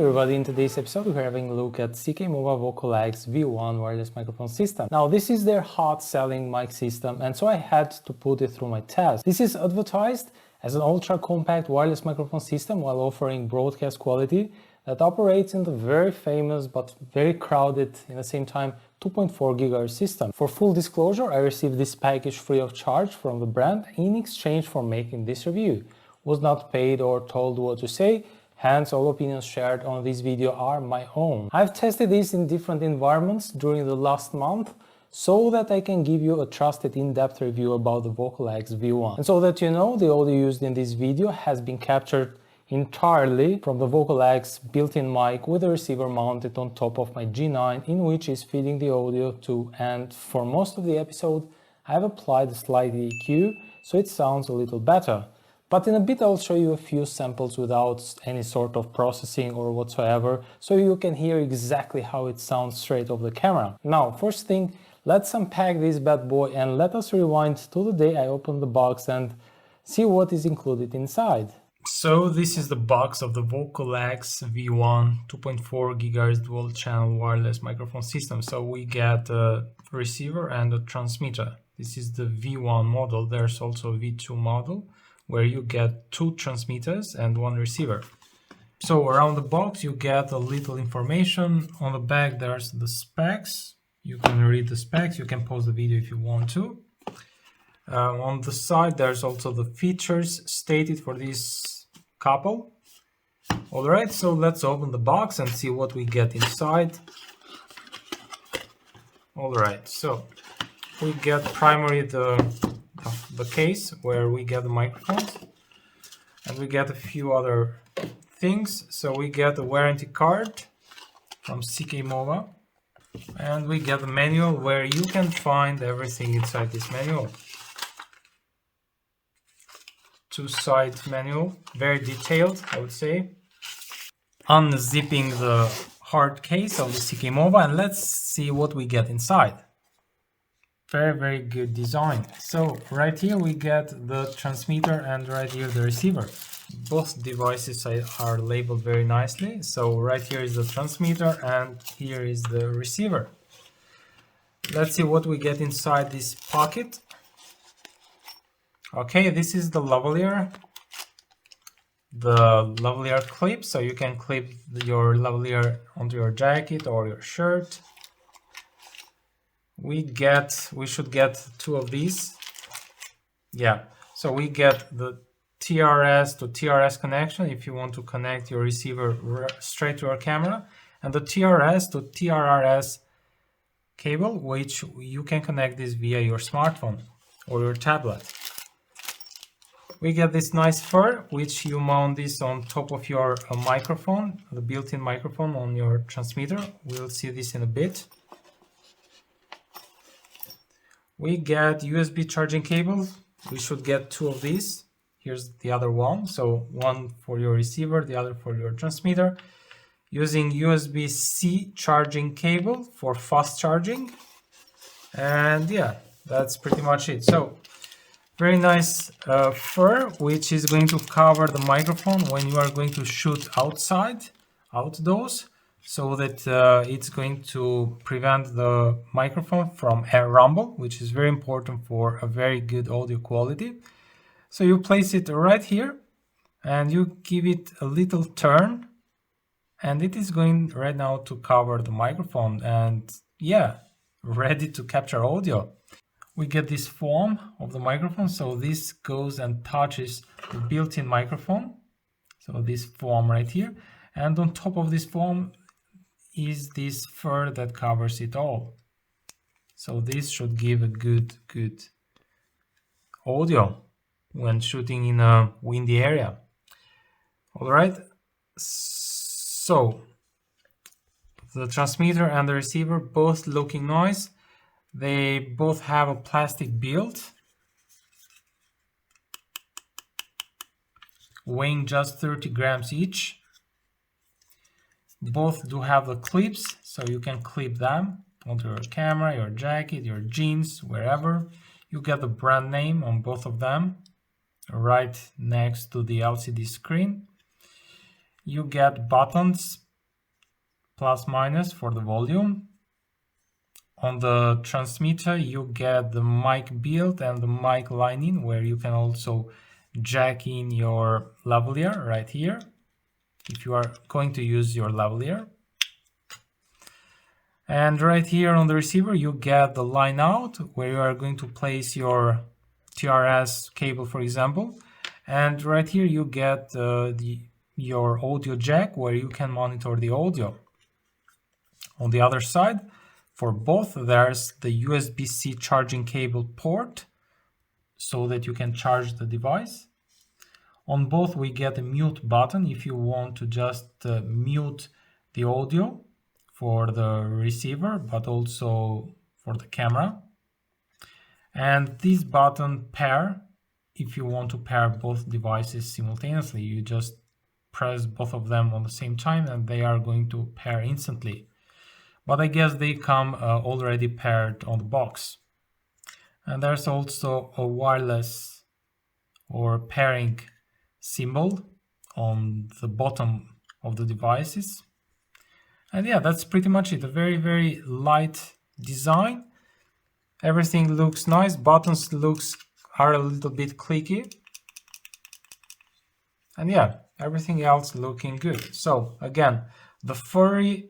everybody, in today's episode we're having a look at CKMOVA Vocal X V1 wireless microphone system. Now this is their hot selling mic system, and so I had to put it through my test. This is advertised as an ultra compact wireless microphone system while offering broadcast quality that operates in the very famous but very crowded, in the same time, 2.4 GHz system. For full disclosure, I received this package free of charge from the brand in exchange for making this review. Was not paid or told what to say, hence all opinions shared on this video are my own. I've tested this in different environments during the last month so that I can give you a trusted in-depth review about the Vocal X V1. And so that you know, the audio used in this video has been captured entirely from the Vocal X built-in mic with a receiver mounted on top of my G9, in which is feeding the audio to, and for most of the episode I've applied a slight EQ so it sounds a little better. But in a bit I'll show you a few samples without any sort of processing or whatsoever, so you can hear exactly how it sounds straight off the camera. Now, first thing, let's unpack this bad boy and let us rewind to the day I opened the box and see what is included inside. So this is the box of the Vocal X V1 2.4 GHz dual channel wireless microphone system. So we get a receiver and a transmitter. This is the V1 model. There's also a V2 model, where you get 2 transmitters and 1 receiver. So around the box you get a little information. On the back there's the specs. You can read the specs, you can pause the video if you want to. On the side there's also the features stated for this couple. Alright, so let's open the box and see what we get inside. Alright, so we get primarily the case where we get the microphones, and we get a few other things. So we get a warranty card from CKMOVA, and we get a manual where you can find everything inside this manual. Two-side manual, very detailed, I would say. Unzipping the hard case of the CKMOVA, and let's see what we get inside. Very good design. So right here we get the transmitter and right here the receiver. Both devices are labeled very nicely. So right here is the transmitter and here is the receiver. Let's see what we get inside this pocket. Okay, this is the lavalier clip, so you can clip your lavalier onto your jacket or your shirt. We should get 2 of these. Yeah, so we get the TRS to TRS connection if you want to connect your receiver straight to your camera, and the TRS to TRRS cable, which you can connect this via your smartphone or your tablet. We get this nice fur, which you mount this on top of your microphone, the built-in microphone on your transmitter. We'll see this in a bit. We get USB charging cables. We should get 2 of these. Here's the other one. So one for your receiver, the other for your transmitter. Using USB-C charging cable for fast charging. And yeah, that's pretty much it. So very nice fur, which is going to cover the microphone when you are going to shoot outdoors. So that it's going to prevent the microphone from air rumble, which is very important for a very good audio quality. So you place it right here and you give it a little turn, and it is going right now to cover the microphone, and yeah, ready to capture audio. We get this foam of the microphone, so this goes and touches the built-in microphone. So this foam right here, and on top of this foam is this fur that covers it all. So this should give a good audio when shooting in a windy area. Alright, so the transmitter and the receiver both looking nice. They both have a plastic build, weighing just 30 grams each. Both do have the clips, so you can clip them onto your camera, your jacket, your jeans, wherever. You get the brand name on both of them right next to the LCD screen. You get buttons plus minus for the volume. On the transmitter, you get the mic build and the mic line-in, where you can also jack in your lavalier right here, if you are going to use your lavalier. And right here on the receiver, you get the line out, where you are going to place your TRS cable, for example. And right here, you get your audio jack, where you can monitor the audio. On the other side, for both, there's the USB-C charging cable port, so that you can charge the device. On both, we get a mute button if you want to just mute the audio for the receiver, but also for the camera. And this button pair, if you want to pair both devices simultaneously, you just press both of them on the same time and they are going to pair instantly. But I guess they come already paired on the box. And there's also a wireless or pairing symbol on the bottom of the devices. And yeah, that's pretty much it. A very, very light design. Everything looks nice. Buttons are a little bit clicky. And yeah, everything else looking good. So again, the Furry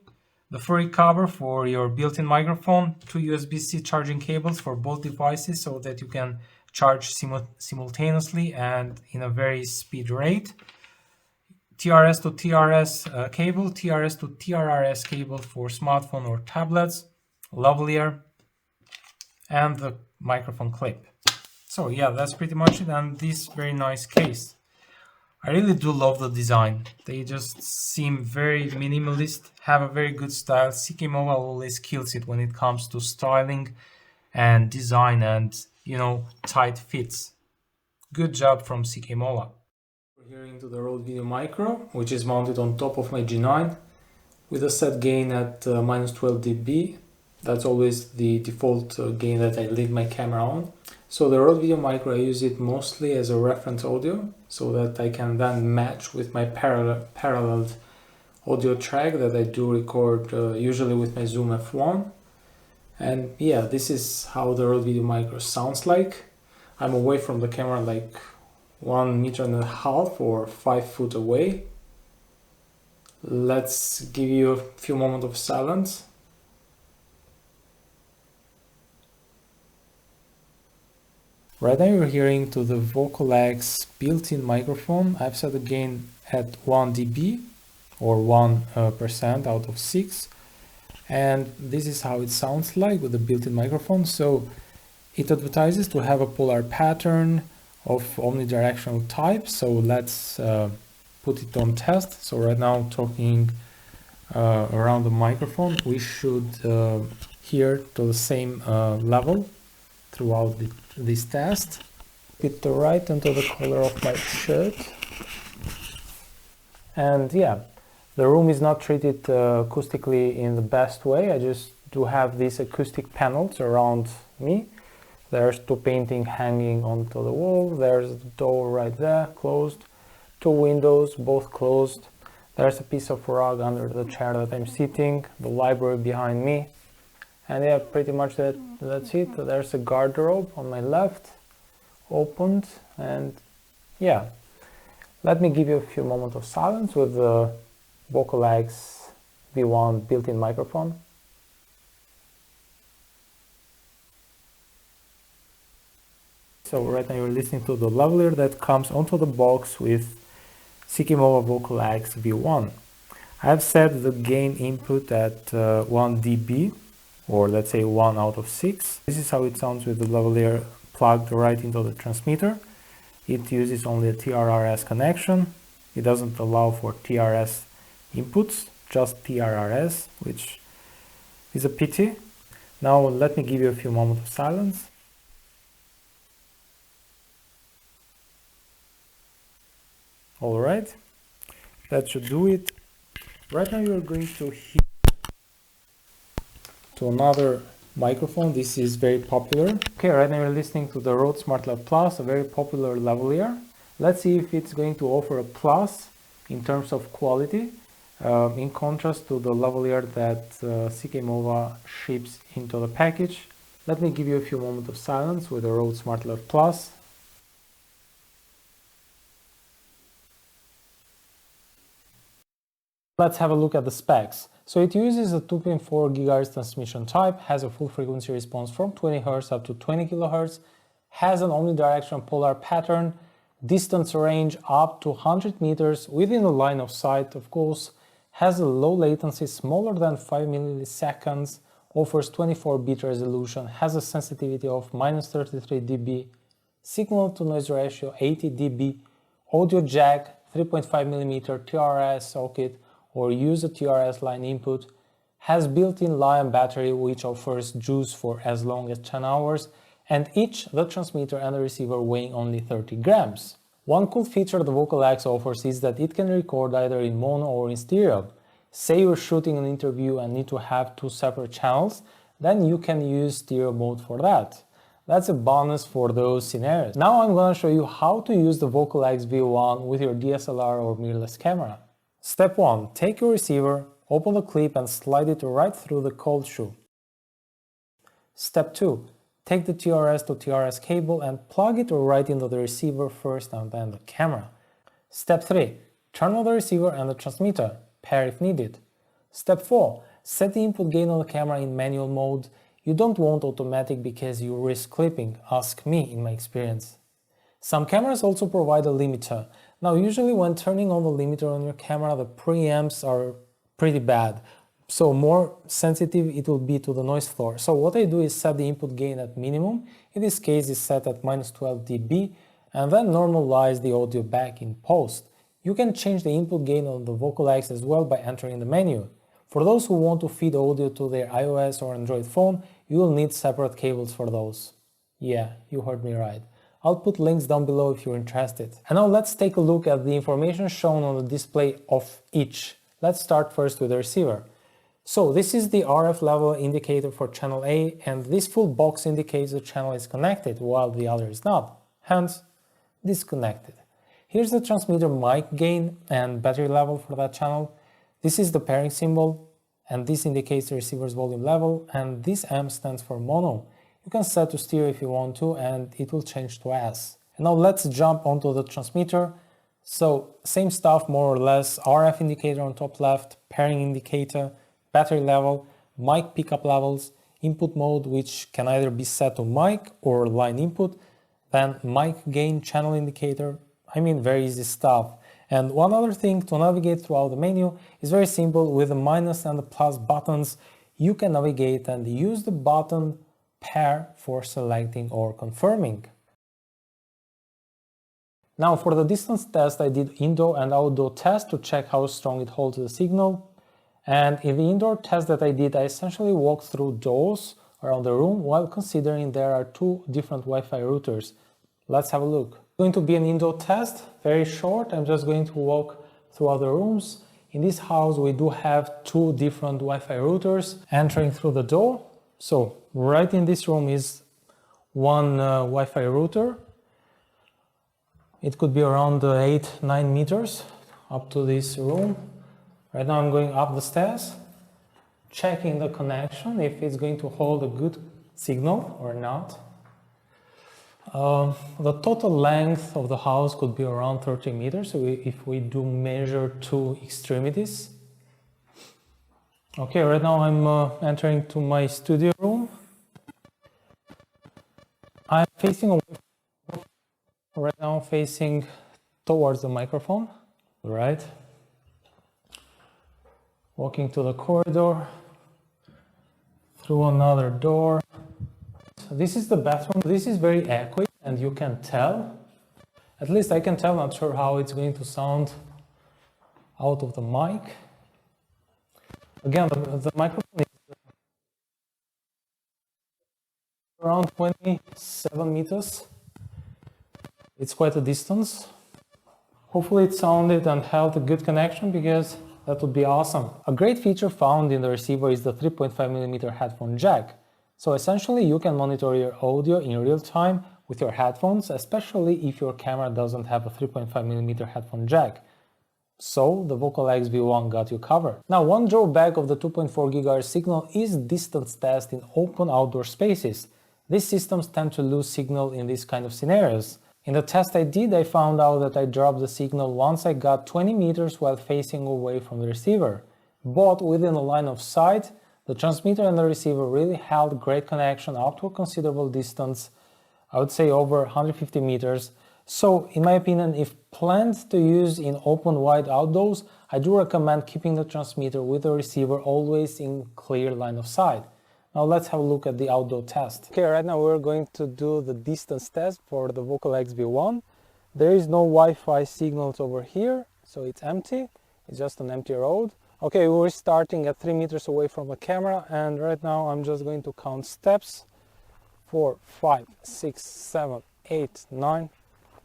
cover for your built-in microphone, 2 USB-C charging cables for both devices so that you can charge simultaneously and in a very speed rate. TRS to TRS cable, TRS to TRRS cable for smartphone or tablets, lavalier, and the microphone clip. So yeah, that's pretty much it, and this very nice case. I really do love the design. They just seem very minimalist, have a very good style. CKMOVA always kills it when it comes to styling and design and, you know, tight fits. Good job from CKMOVA. We're here into the Rode Video Micro, which is mounted on top of my G9 with a set gain at minus 12 dB. That's always the default gain that I leave my camera on. So the Rode Video Micro, I use it mostly as a reference audio so that I can then match with my paralleled audio track that I do record usually with my Zoom F1. And yeah, this is how the Rode Video Micro sounds like. I'm away from the camera like 1.5 meters or 5 foot away. Let's give you a few moments of silence. Right now you're hearing to the Vocal X built-in microphone. I've set the gain at 1 dB or 1% out of 6. And this is how it sounds like with the built-in microphone. So it advertises to have a polar pattern of omnidirectional type. So let's put it on test. So right now talking around the microphone, we should hear to the same level throughout this test. Hit the right into the collar of my shirt. And yeah, the room is not treated acoustically in the best way. I just do have these acoustic panels around me. There's 2 paintings hanging onto the wall. There's the door right there, closed. 2 windows, both closed. There's a piece of rug under the chair that I'm sitting. The library behind me. And yeah, pretty much that's it. There's a garderobe on my left, opened, and yeah. Let me give you a few moments of silence with the Vocal X V1 built-in microphone. So right now you're listening to the lavalier that comes onto the box with CKMOVA Vocal X V1. I've set the gain input at 1 dB. Or let's say 1 out of 6. This is how it sounds with the lavalier plugged right into the transmitter. It uses only a TRRS connection. It doesn't allow for TRS inputs, just TRRS, which is a pity. Now let me give you a few moments of silence. Alright, that should do it. Right now you're going to hear to another microphone. This is very popular. Okay, right now you're listening to the Rode SmartLav Plus, a very popular lavalier. Let's see if it's going to offer a plus in terms of quality. in contrast to the lavalier that CKMOVA ships into the package. Let me give you a few moments of silence with the Rode SmartAlert Plus. Let's have a look at the specs. So it uses a 2.4 GHz transmission type, has a full frequency response from 20 Hz up to 20 kHz, has an omnidirectional polar pattern, distance range up to 100 meters within the line of sight, of course, has a low latency smaller than 5 milliseconds, offers 24-bit resolution, has a sensitivity of -33 dB, signal to noise ratio 80 dB, audio jack, 3.5mm TRS socket, or use a TRS line input, has built-in Li-ion battery which offers juice for as long as 10 hours, and each the transmitter and the receiver weighing only 30 grams. One cool feature the Vocal X offers is that it can record either in mono or in stereo. Say you're shooting an interview and need to have two separate channels, then you can use stereo mode for that. That's a bonus for those scenarios. Now I'm going to show you how to use the Vocal X V1 with your DSLR or mirrorless camera. Step 1. Take your receiver, open the clip and slide it right through the cold shoe. Step 2. Take the TRS to TRS cable and plug it right into the receiver first and then the camera. Step 3. Turn on the receiver and the transmitter. Pair if needed. Step 4. Set the input gain on the camera in manual mode. You don't want automatic because you risk clipping, ask me in my experience. Some cameras also provide a limiter. Now usually when turning on the limiter on your camera, the preamps are pretty bad. So more sensitive it will be to the noise floor. So what I do is set the input gain at minimum. In this case it's set at -12 dB and then normalize the audio back in post. You can change the input gain on the Vocal X as well by entering the menu. For those who want to feed audio to their iOS or Android phone, you will need separate cables for those. Yeah, you heard me right. I'll put links down below if you're interested. And now let's take a look at the information shown on the display of each. Let's start first with the receiver. So this is the RF level indicator for channel A, and this full box indicates the channel is connected while the other is not, hence disconnected. Here's the transmitter mic gain and battery level for that channel. This is the pairing symbol, and this indicates the receiver's volume level, and this M stands for mono. You can set to stereo if you want to, and it will change to S. And now let's jump onto the transmitter. So same stuff more or less, RF indicator on top left, pairing indicator, battery level, mic pickup levels, input mode which can either be set to mic or line input, then mic gain channel indicator. I mean, very easy stuff. And one other thing to navigate throughout the menu is very simple. With the minus and the plus buttons, you can navigate and use the button pair for selecting or confirming. Now for the distance test, I did indoor and outdoor test to check how strong it holds the signal. And in the indoor test that I did, I essentially walked through doors around the room while considering there are two different Wi-Fi routers. Let's have a look. Going to be an indoor test, very short. I'm just going to walk through other rooms. In this house we do have two different Wi-Fi routers entering through the door. So right in this room is one Wi-Fi router. It could be around 8-9 meters up to this room. Right now I'm going up the stairs, checking the connection if it's going to hold a good signal or not. The total length of the house could be around 30 meters, so if we do measure two extremities. Okay, right now I'm entering to my studio room. I'm facing right now facing towards the microphone, right? Walking to the corridor, through another door. This is the bathroom. This is very echoey and you can tell, at least I can tell, not sure how it's going to sound out of the mic. Again, the microphone is around 27 meters. It's quite a distance. Hopefully it sounded and held a good connection because that would be awesome. A great feature found in the receiver is the 3.5mm headphone jack. So essentially you can monitor your audio in real time with your headphones, especially if your camera doesn't have a 3.5mm headphone jack. So the Vocal X V1 got you covered. Now, one drawback of the 2.4 GHz signal is distance test in open outdoor spaces. These systems tend to lose signal in these kind of scenarios. In the test I did, I found out that I dropped the signal once I got 20 meters while facing away from the receiver. But within the line of sight, the transmitter and the receiver really held great connection up to a considerable distance, I would say over 150 meters. So, in my opinion, if planned to use in open wide outdoors, I do recommend keeping the transmitter with the receiver always in clear line of sight. Now let's have a look at the outdoor test. Okay, right now we're going to do the distance test for the Vocal X V1. There is no Wi-Fi signals over here, so it's empty. It's just an empty road. Okay, we're starting at 3 meters away from the camera, and right now I'm just going to count steps. 4, 5, 6, 7, 8, 9.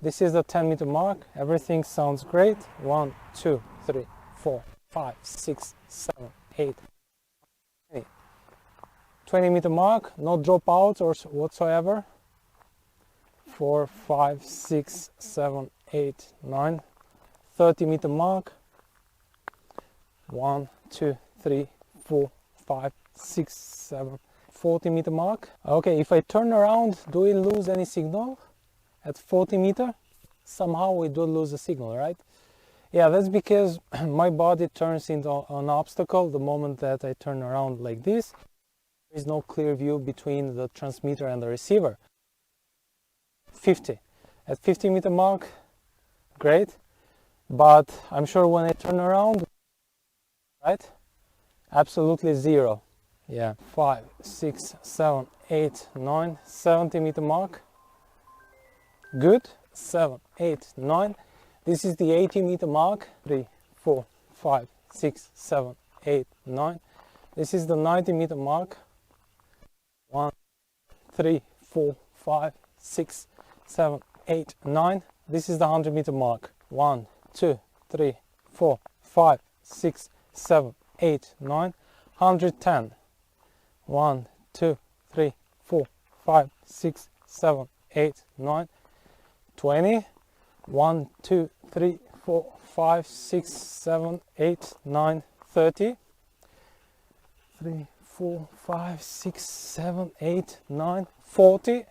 This is the 10-meter mark. Everything sounds great. 1, 2, 3, 4, 5, 6, 7, 8, 20-meter mark. No dropouts or whatsoever. 4, 5, 6, 7, 8, 9. 30-meter mark. 1, 2, 3, 4, 5, 6, 7, 40-meter mark. Okay, if I turn around, do we lose any signal? At 40 meter, somehow we do lose the signal, right? Yeah, that's because my body turns into an obstacle the moment that I turn around like this. There is no clear view between the transmitter and the receiver. 50. At 50-meter mark, great. But I'm sure when I turn around, right? Absolutely zero. Yeah, 5, 6, 7, 8, 9, 70-meter mark. Good. 7, 8, 9. This is the 80-meter mark. 3, 4, 5, 6, 7, 8, 9. This is the 90-meter mark. 1, 3, 4, 5, 6, 7, 8, 9. This is the 100-meter mark. 1, 2, 3, 4, 5, 6, 7, 8, 9. 110. 1, 2, 3, 4, 5, 6, 7, 8, 9. 20. 1, 2, 3, 4, 5, 6, 7, 8, 9, 30. 3, 4, 5, 6, 7, 8, 9, 40.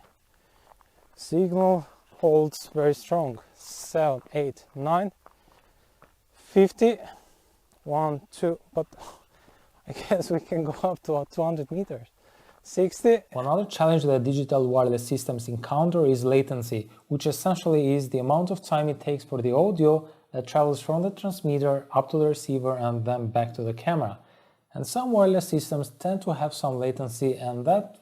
Signal holds very strong. 7, 8, 9. 50. 1, 2, but I guess we can go up to 200 meters. 60. One other challenge that digital wireless systems encounter is latency, which essentially is the amount of time it takes for the audio that travels from the transmitter up to the receiver and then back to the camera. And some wireless systems tend to have some latency, and that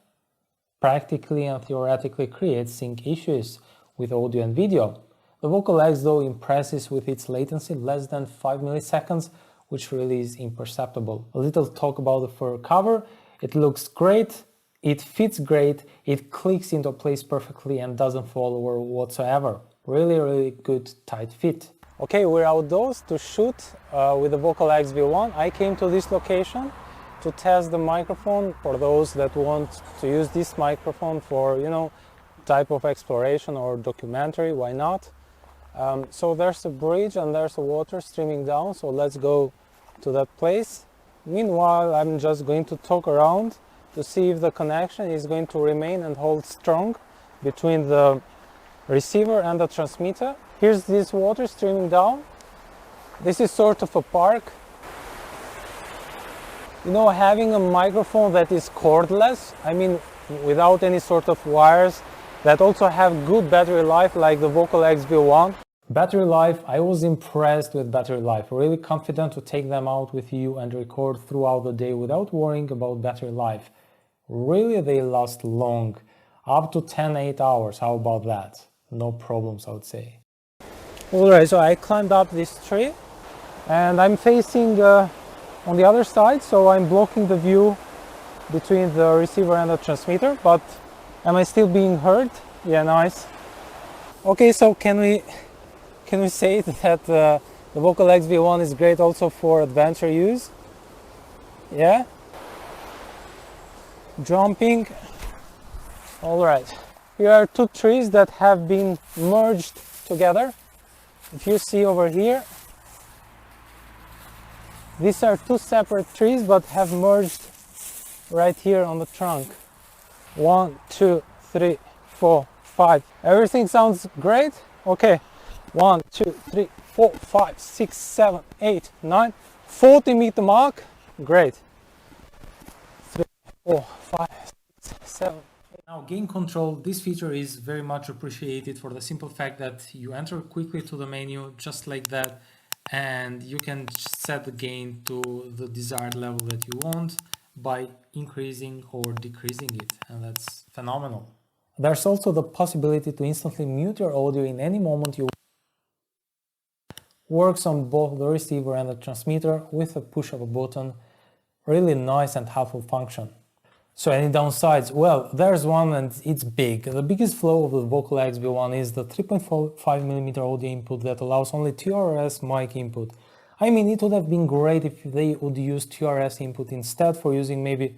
practically and theoretically creates sync issues with audio and video. The Vocal X though impresses with its latency less than 5 milliseconds, which really is imperceptible. A little talk about the fur cover. It looks great. It fits great, it clicks into place perfectly and doesn't fall over whatsoever. Really good tight fit. Okay, we're outdoors to shoot with the Vocal X V1. I came to this location to test the microphone for those that want to use this microphone for, type of exploration or documentary, why not? So there's a bridge and there's a water streaming down, so let's go to that place. Meanwhile, I'm just going to talk around to see if the connection is going to remain and hold strong between the receiver and the transmitter. Here's this water streaming down. This is sort of a park. Having a microphone that is cordless, without any sort of wires, that also have good battery life like the Vocal X V1. Battery life, I was impressed with battery life, really confident to take them out with you and record throughout the day without worrying about battery life. Really, they last long, up to 10-8 hours, how about that? No problems, I would say. Alright, so I climbed up this tree and I'm facing on the other side, so I'm blocking the view between the receiver and the transmitter, but am I still being heard? Yeah, nice. Okay, so can we say that the Vocal X V1 is great also for adventure use? Yeah? Jumping. Alright. Here are two trees that have been merged together. If you see over here, These are two separate trees but have merged right here on the trunk. 1, 2, 3, 4, 5. Everything sounds great? Okay. 1, 2, 3, 4, 5, 6, 7, 8, 9, 40-meter mark. Great. 3, 4, 5, 6, 7. Now, gain control, this feature is very much appreciated for the simple fact that you enter quickly to the menu just like that, and you can set the gain to the desired level that you want by increasing or decreasing it, and that's phenomenal. There's also the possibility to instantly mute your audio in any moment you works on both the receiver and the transmitter with a push of a button. Really nice and helpful function. So any downsides? Well, there's one and it's big. The biggest flaw of the Vocal X V1 is the 3.5mm audio input that allows only TRS mic input. I mean, it would have been great if they would use TRS input instead for using maybe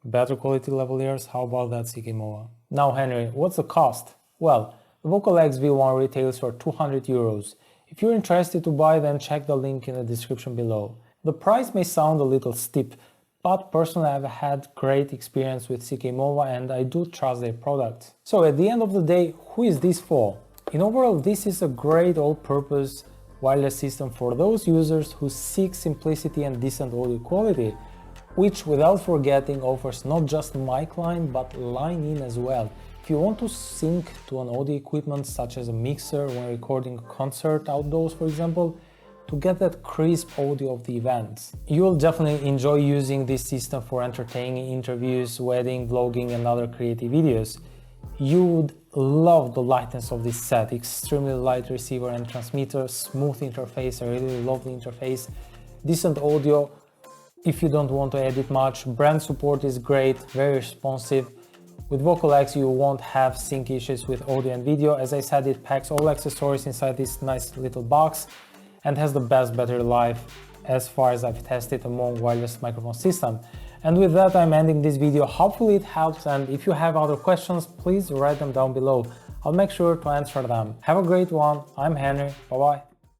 better quality lavaliers. How about that, CKMOVA? Now, Henry, what's the cost? Well, the Vocal X V1 retails for €200. If you're interested to buy, then check the link in the description below. The price may sound a little steep, but personally I've had great experience with CKMOVA and I do trust their products. So at the end of the day, who is this for? In overall, this is a great all-purpose wireless system for those users who seek simplicity and decent audio quality, which without forgetting offers not just mic line but line in as well. If you want to sync to an audio equipment such as a mixer when recording a concert outdoors, for example, to get that crisp audio of the events. You will definitely enjoy using this system for entertaining interviews, wedding, vlogging and other creative videos. You would love the lightness of this set, extremely light receiver and transmitter, smooth interface, a really lovely interface, decent audio if you don't want to edit much, brand support is great, very responsive. With Vocal X you won't have sync issues with audio and video. As I said, it packs all accessories inside this nice little box and has the best battery life as far as I've tested among wireless microphone system. And with that, I'm ending this video. Hopefully it helps, and if you have other questions, please write them down below. I'll make sure to answer them. Have a great one. I'm Henry. Bye bye.